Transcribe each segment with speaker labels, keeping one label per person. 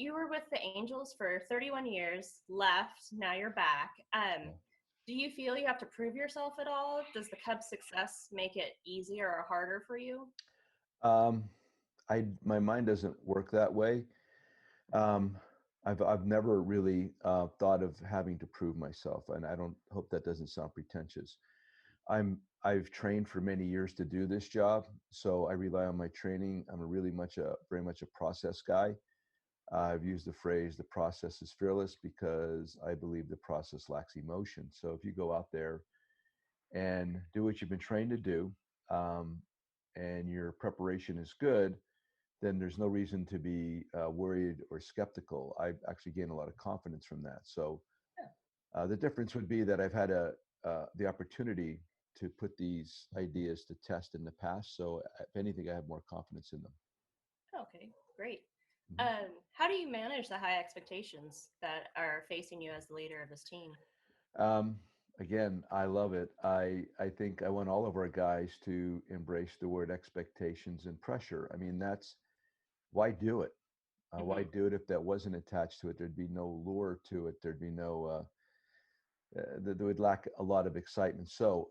Speaker 1: you were with the Angels for 31 years, left, now you're back. Do you feel you have to prove yourself at all? Does the Cubs' success make it easier or harder for you?
Speaker 2: Um, my mind doesn't work that way. Um, I've never really thought of having to prove myself, and I don't hope that doesn't sound pretentious. I've trained for many years to do this job, so I rely on my training. I'm very much a process guy. I've used the phrase "the process is fearless" because I believe the process lacks emotion. So if you go out there and do what you've been trained to do, um, and your preparation is good, then there's no reason to be worried or skeptical. I actually gain a lot of confidence from that. So the difference would be that I've had the opportunity to put these ideas to test in the past. So if anything, I have more confidence in them.
Speaker 1: Okay, great.
Speaker 2: Mhm.
Speaker 1: How do you manage the high expectations that are facing you as the leader of this team?
Speaker 2: Um, Again, I love it. I think I want all of our guys to embrace the word expectations and pressure. I mean, that's why do it? Why
Speaker 1: Hmm.
Speaker 2: do it if that wasn't attached to it? There'd be no lure to it. There'd be no that would lack a lot of excitement. So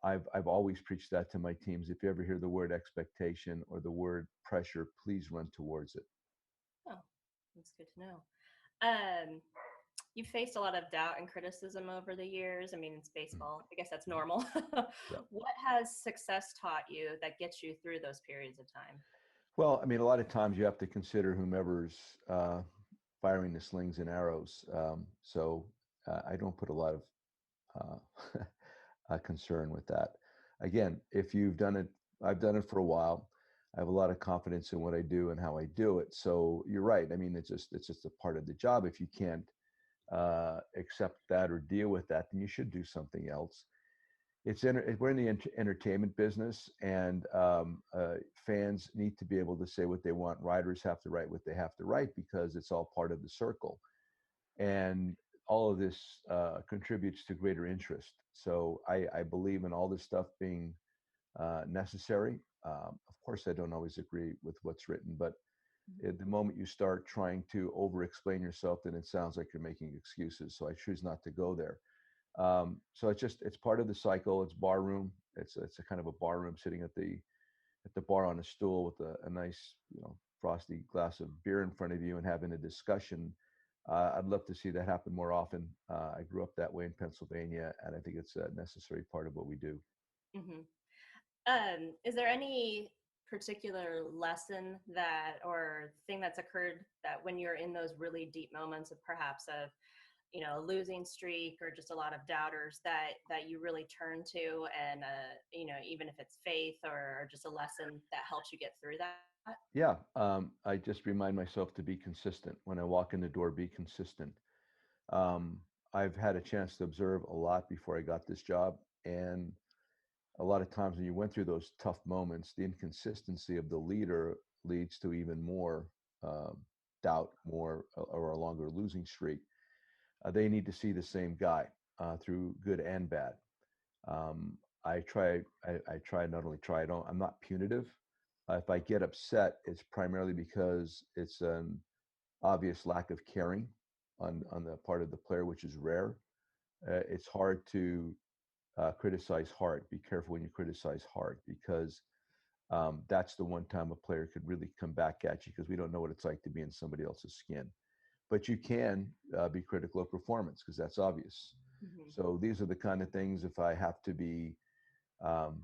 Speaker 2: I've always preached that to my teams. If you ever hear the word expectation or the word pressure, please run towards it.
Speaker 1: Oh, that's good to know. Um, you've faced a lot of doubt and criticism over the years. I mean, it's
Speaker 2: Mm.
Speaker 1: baseball. I guess that's normal.
Speaker 2: Yeah.
Speaker 1: What has success taught you that gets you through those periods of time?
Speaker 2: Well, I mean, a lot of times you have to consider whomever's firing the slings and arrows. So I don't put a lot of concern with that. Again, if you've done it, I've done it for a while. I have a lot of confidence in what I do and how I do it. So you're right. I mean, it's just a part of the job. If you can't accept that or deal with that, then you should do something else. We're in the entertainment business, and fans need to be able to say what they want. Writers have to write what they have to write because it's all part of the circle, and all of this contributes to greater interest. So I believe in all this stuff being necessary. Of course, I don't always agree with what's written, but at the moment you start trying to over explain yourself, then it sounds like you're making excuses. So I choose not to go there. So it's part of the cycle. It's bar room. It's a kind of a bar room, sitting at the bar on a stool with a nice, frosty glass of beer in front of you and having a discussion. I'd love to see that happen more often. I grew up that way in Pennsylvania, and I think it's a necessary part of what we do.
Speaker 1: Hmm. Is there any particular lesson that or thing that's occurred that when you're in those really deep moments of perhaps of a losing streak or just a lot of doubters that you really turn to and even if it's faith or just a lesson that helps you get through that?
Speaker 2: Yeah, I just remind myself to be consistent. When I walk in the door, be consistent. Um, I've had a chance to observe a lot before I got this job, and a lot of times when you went through those tough moments, the inconsistency of the leader leads to even more um, doubt, more or a longer losing streak. They need to see the same guy through good and bad. Um, I try. I try not only try. I don't. I'm not punitive. If I get upset, it's primarily because it's an obvious lack of caring on the part of the player, which is rare. It's hard to criticize hard. Be careful when you criticize hard because that's the one time a player could really come back at you because we don't know what it's like to be in somebody else's skin. But you can be critical of performance because that's obvious.
Speaker 1: Hmm.
Speaker 2: So these are the kind of things. If I have to be um,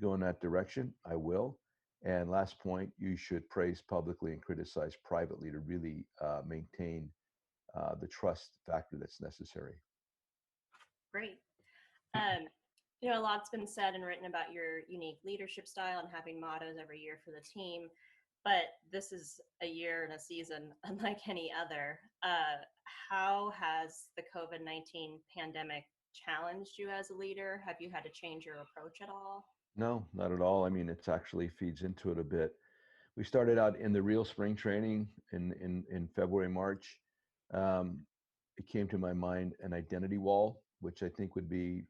Speaker 2: go in that direction, I will. And last point, you should praise publicly and criticize privately to really maintain the trust factor that's necessary.
Speaker 1: Great. um, a lot's been said and written about your unique leadership style and having mottos every year for the team, but this is a year and a season unlike any other. How has the COVID-19 pandemic challenged you as a leader? Have you had to change your approach at all?
Speaker 2: No, not at all. I mean, it actually feeds into it a bit. We started out in the real spring training in February, March. Um, it came to my mind an identity wall, which I think would be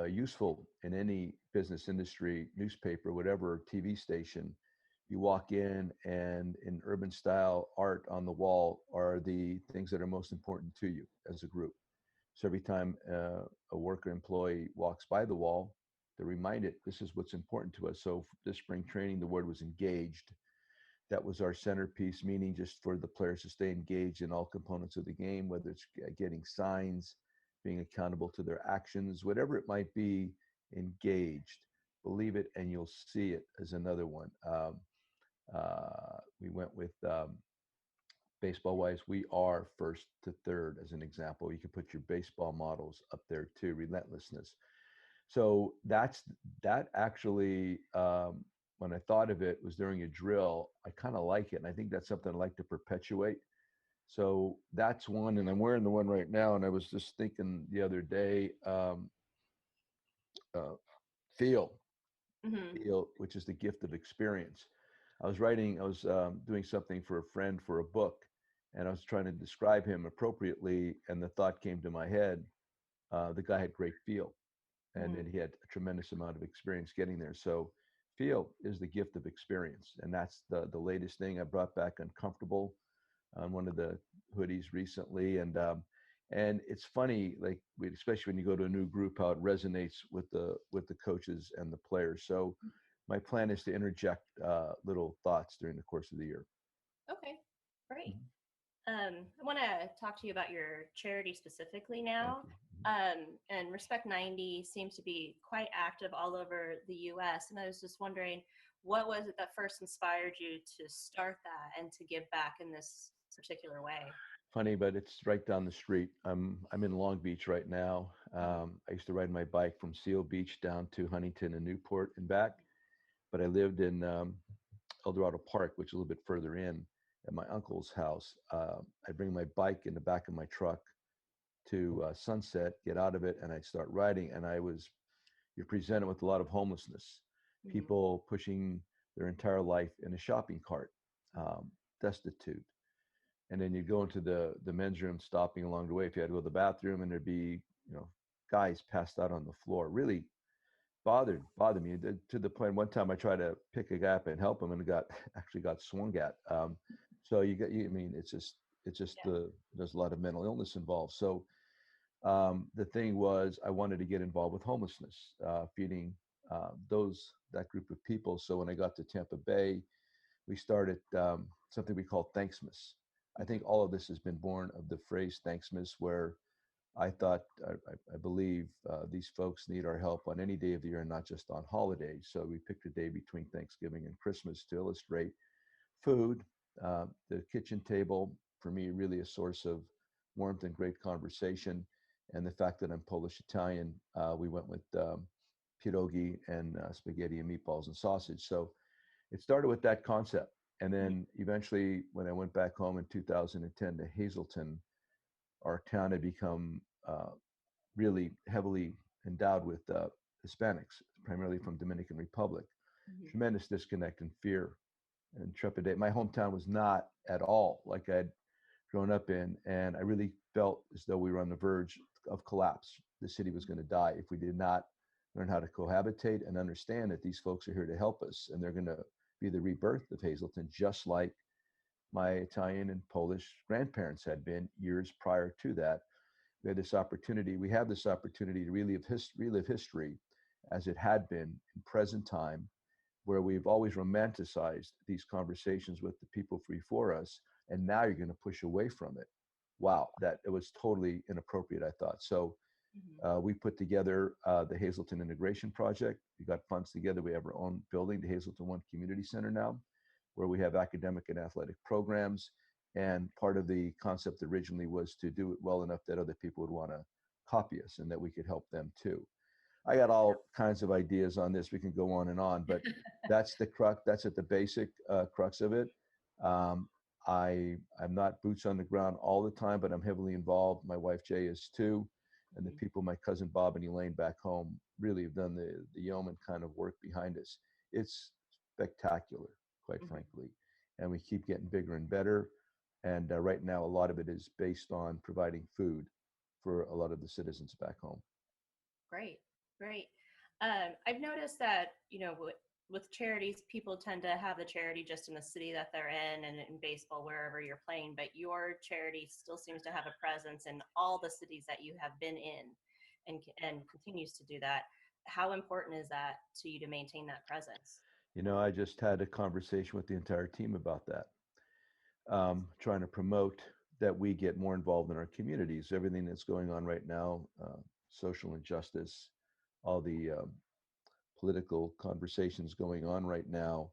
Speaker 2: useful in any business industry, newspaper, whatever, TV station, You walk in urban style art on the wall are the things that are most important to you as a group. So every time a worker employee walks by the wall, they're reminded this is what's important to us. So this spring training, the word was engaged. That was our centerpiece, meaning just for the players to stay engaged in all components of the game, whether it's getting signs, being accountable to their actions, whatever it might be, engaged. Believe it and you'll see it as another one. We went with baseball wise, we are first to third as an example. You can put your baseball models up there too, relentlessness. So that actually, when I thought of it, was during a drill. I kind of like it, and I think that's something I like to perpetuate. So that's one, and I'm wearing the one right now. And I was just thinking the other day, uh, feel,
Speaker 1: Hmm.
Speaker 2: feel, which is the gift of experience. I was doing something for a friend for a book, and I was trying to describe him appropriately, and the thought came to my head: the guy had great feel, and then
Speaker 1: Hmm.
Speaker 2: he had a tremendous amount of experience getting there. So feel is the gift of experience, and that's the latest thing. I brought back uncomfortable on one of the hoodies recently, and it's funny, like especially when you go to a new group, how it resonates with the coaches and the players. So my plan is to interject little thoughts during the course of the year.
Speaker 1: Okay, great.
Speaker 2: Mhm.
Speaker 1: I want to talk to you about your charity specifically
Speaker 2: Thank
Speaker 1: now.
Speaker 2: you.
Speaker 1: And Respect 90 seems to be quite active all over the US. And I was just wondering, what was it that first inspired you to start that and to give back in this particular way?
Speaker 2: Funny, but it's right down the street. I'm in Long Beach right now. I used to ride my bike from Seal Beach down to Huntington and Newport and back, but I lived in El Dorado Park, which is a little bit further in, at my uncle's house. I'd bring my bike in the back of my truck to Sunset, get out of it, and I'd start riding. And you're presented with a lot of homelessness,
Speaker 1: Mm-hmm.
Speaker 2: people pushing their entire life in a shopping cart, destitute. And then you go into the men's room, stopping along the way if you had to go to the bathroom, and there'd be, you know, guys passed out on the floor. Really bothered me to the point one time I tried to pick a guy up and help him, and got actually got swung at. So I mean, it's just
Speaker 1: Yeah.
Speaker 2: there's a lot of mental illness involved. So the thing was, I wanted to get involved with homelessness, feeding that group of people. So when I got to Tampa Bay, we started something we call Thanksmas. I think all of this has been born of the phrase Thanksmas, where I believe these folks need our help on any day of the year, and not just on holidays. So we picked a day between Thanksgiving and Christmas to illustrate food. The kitchen table, for me, really a source of warmth and great conversation. And the fact that I'm Polish Italian, we went with pierogi and spaghetti and meatballs and sausage. So it started with that concept. And
Speaker 1: Mhm.
Speaker 2: then eventually, when I went back home in 2010 to Hazleton, our town had become really heavily endowed with Hispanics, primarily from Dominican Republic.
Speaker 1: Mhm.
Speaker 2: Tremendous disconnect and fear and trepidation. My hometown was not at all like I'd grown up in, and I really felt as though we were on the verge of collapse. The city was going to die if we did not learn how to cohabitate and understand that these folks are here to help us, and they're going to be the rebirth of Hazleton, just like my Italian and Polish grandparents had been years prior to that. We have this opportunity to relive history as it had been in present time, where we've always romanticized these conversations with the people before us, and now you're going to push away from it. Wow, that it was totally inappropriate, I thought. So
Speaker 1: Mhm.
Speaker 2: we put together the Hazleton Integration Project. We got funds together. We have our own building, the Hazleton One Community Center now, where we have academic and athletic programs. And part of the concept originally was to do it well enough that other people would want to copy us and that we could help them too. I got all kinds of ideas on this. We can go on and on, but that's the crux. That's at the basic crux of it. Um, I'm not boots on the ground all the time, but I'm heavily involved. My wife Jay is too, and the
Speaker 1: Mhm.
Speaker 2: people, my cousin Bob and Elaine back home, really have done the yeoman kind of work behind us. It's spectacular, quite
Speaker 1: Mhm.
Speaker 2: frankly, and we keep getting bigger and better. And right now, a lot of it is based on providing food for a lot of the citizens back home.
Speaker 1: Great, great. I've noticed that with charities, people tend to have the charity just in the city that they're in, and in baseball, wherever you're playing. But your charity still seems to have a presence in all the cities that you have been in, and continues to do that. How important is that to you to maintain that presence?
Speaker 2: I just had a conversation with the entire team about that, trying to promote that we get more involved in our communities. Everything that's going on right now, social injustice, all the political conversations going on right now,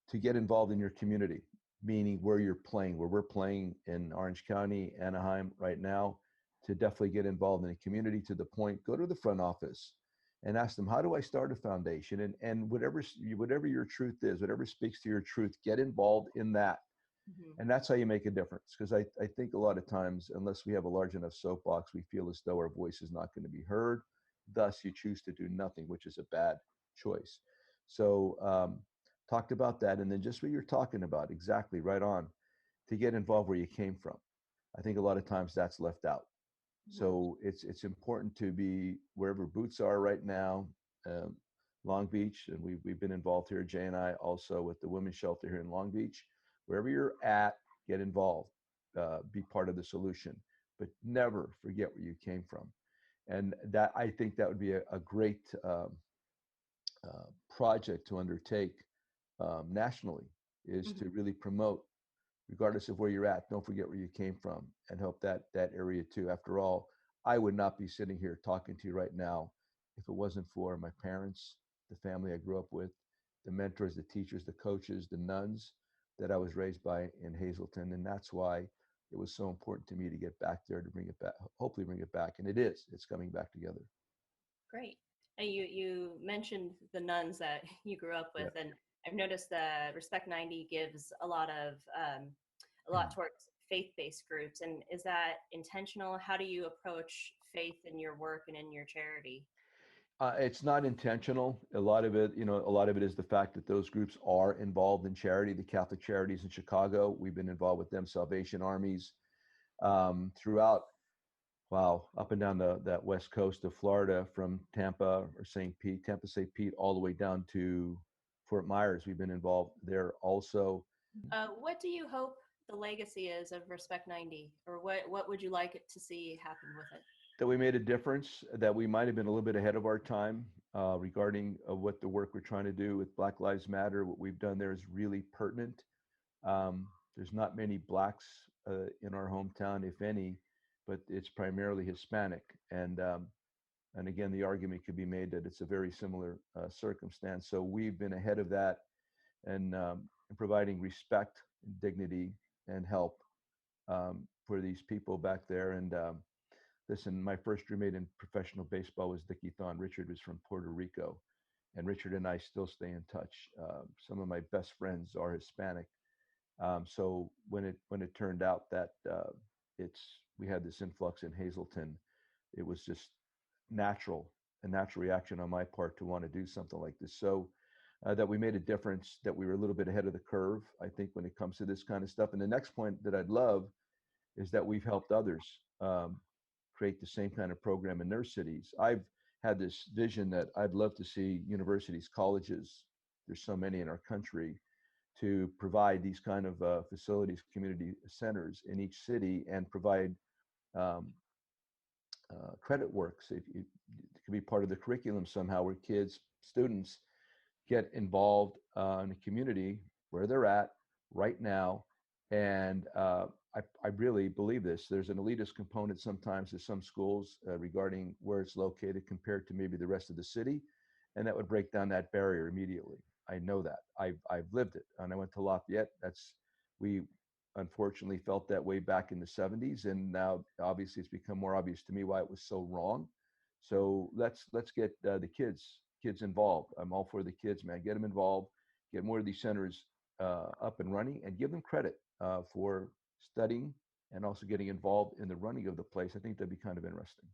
Speaker 2: to get involved in your community, meaning where you're playing, where we're playing in Orange County, Anaheim right now, to definitely get involved in the community, to the point, go to the front office and ask them, how do I start a foundation? And whatever your truth is, whatever speaks to your truth, get involved in that.
Speaker 1: Mm-hmm.
Speaker 2: And that's how you make a difference. Because I think a lot of times, unless we have a large enough soapbox, we feel as though our voice is not going to be heard. Thus, you choose to do nothing, which is a bad choice. So, talked about that. And then just what you're talking about, exactly right on, to get involved where you came from. I think a lot of times that's left out.
Speaker 1: Mm-hmm.
Speaker 2: So it's important to be wherever boots are right now. Um, Long Beach, and we've been involved here, Jay and I, also with the women's shelter here in Long Beach. Wherever you're at, get involved, be part of the solution, but never forget where you came from. And that, I think that would be a great project to undertake nationally, is
Speaker 1: Mm-hmm.
Speaker 2: to really promote, regardless of where you're at, don't forget where you came from, and help that area too. After all, I would not be sitting here talking to you right now if it wasn't for my parents, the family I grew up with, the mentors, the teachers, the coaches, the nuns that I was raised by in Hazleton. And that's why it was so important to me to get back there, to bring it back, hopefully bring it back. And it's coming back together.
Speaker 1: Great. And you mentioned the nuns that you grew up
Speaker 2: Yeah.
Speaker 1: with, and I've noticed that Respect 90 gives a lot towards faith-based groups. And is that intentional? How do you approach faith in your work and in your charity?
Speaker 2: It's not intentional. A lot of it is the fact that those groups are involved in charity. The Catholic Charities in Chicago, we've been involved with them. Salvation Armies, throughout, wow, up and down that west coast of Florida, from Tampa or St. Pete, Tampa, St. Pete, all the way down to Fort Myers. We've been involved there also.
Speaker 1: What do you hope the legacy is of Respect 90, or what would you like it to see happen with it?
Speaker 2: That we made a difference, that we might have been a little bit ahead of our time, regarding what the work we're trying to do with Black Lives Matter. What we've done there is really pertinent. There's not many blacks in our hometown, if any, but it's primarily Hispanic. And again, the argument could be made that it's a very similar circumstance. So we've been ahead of that, and providing respect, dignity, and help, for these people back there. And listen, my first roommate in professional baseball was Dickie Thon. Richard was from Puerto Rico, and Richard and I still stay in touch. Some of my best friends are Hispanic. So when it turned out that we had this influx in Hazleton, it was just a natural reaction on my part to want to do something like this. So that we made a difference, that we were a little bit ahead of the curve, I think, when it comes to this kind of stuff. And the next point that I'd love is that we've helped others create the same kind of program in their cities. I've had this vision that I'd love to see universities, colleges, there's so many in our country, to provide these kind of facilities, community centers in each city, and provide um, credit works. It could be part of the curriculum somehow, where kids, students, get involved in the community where they're at right now. And I really believe this. There's an elitist component sometimes to some schools regarding where it's located compared to maybe the rest of the city, and that would break down that barrier immediately. I know that. I've lived it, and I went to Lafayette. We unfortunately felt that way back in the 70s, and now obviously it's become more obvious to me why it was so wrong. So let's get the kids involved. I'm all for the kids, man. Get them involved. Get more of these centers up and running, and give them credit for studying and also getting involved in the running of the place. I think that'd be kind of interesting.